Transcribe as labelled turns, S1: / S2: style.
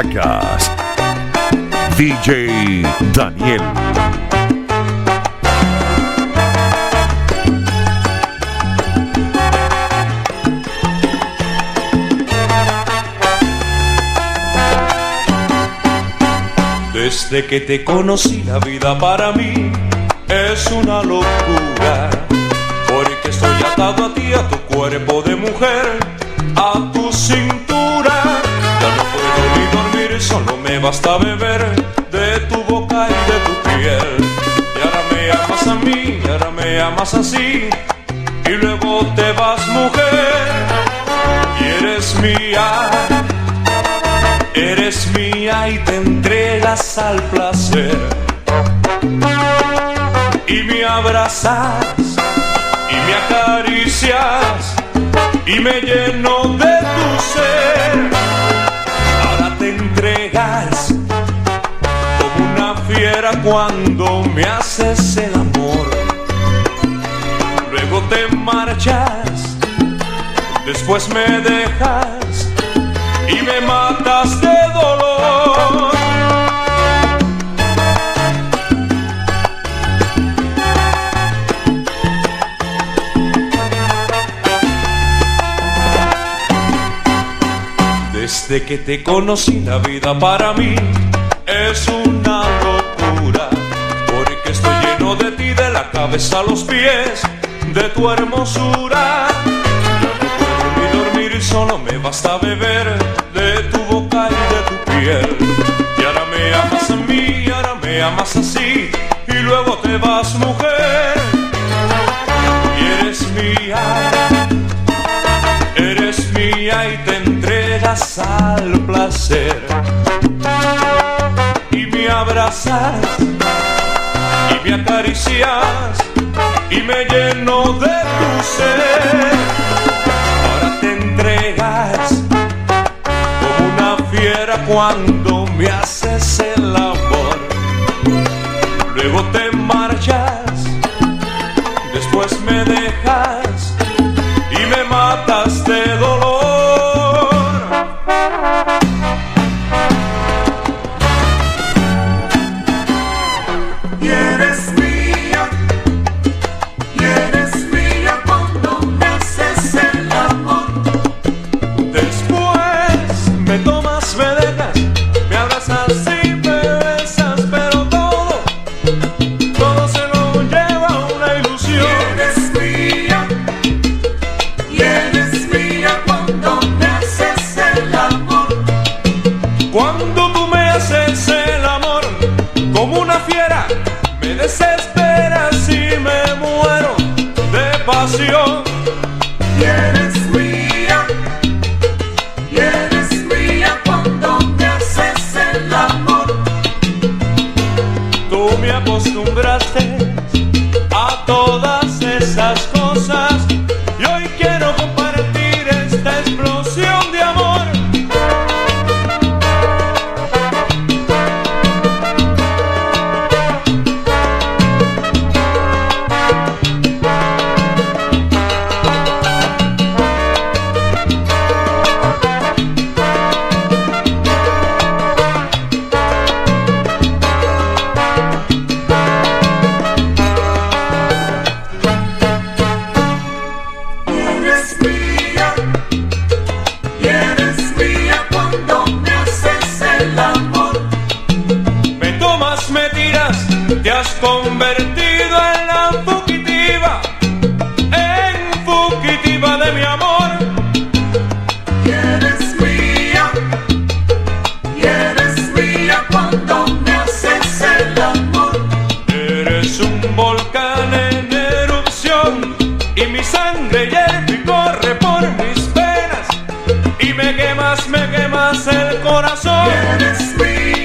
S1: Caracas, DJ Daniel.
S2: Desde que te conocí la vida para mí es una locura, porque estoy atado a ti, a tu cuerpo de mujer, a tu cintura. Ya no puedo ni dormir, solo me basta beber de tu boca y de tu piel. Y ahora me amas a mí, y ahora me amas así, y luego te vas, mujer, y eres mía y te entregas al placer. Y me abrazas y me acaricias y me lleno de tu ser. Ahora te entregas como una fiera cuando me haces el amor. Luego te marchas, después me dejas y me matas de dolor. Desde que te conocí la vida para mí es una locura, porque estoy lleno de ti, de la cabeza a los pies, de tu hermosura. Ya no puedo ni dormir, solo me basta beber de tu boca y de tu piel. Y ahora me amas a mí, y ahora me amas así, y luego te vas, mujer, y eres mía y te entregas al placer. Y me abrazas y me acaricias y me lleno de tu ser. Ahora te entregas como una fiera cuando me haces el amor. Luego te marchas, después me dejas y me matas de dolor.
S3: Y eres mía cuando me haces el amor.
S2: Después me tomas, me dejas, me abrazas y me besas, pero todo se lo lleva una ilusión.
S3: Y eres mía cuando me haces el amor.
S2: Cuando tú me haces el amor como una fiera, me desesperas y me muero de pasión.
S3: Y eres mía cuando me haces el amor.
S2: Tú me acostumbraste a todas esas cosas y hoy quiero compartir esta explosión de amor.
S3: Y eres mía cuando me haces el amor.
S2: Me tomas, me tiras, te has convertido en la fugitiva de mi amor.
S3: Y eres mía cuando me haces el amor.
S2: Eres un volcán en erupción y mi sangre hierve y corre por mis venas y me quemas el corazón.
S3: Y eres mía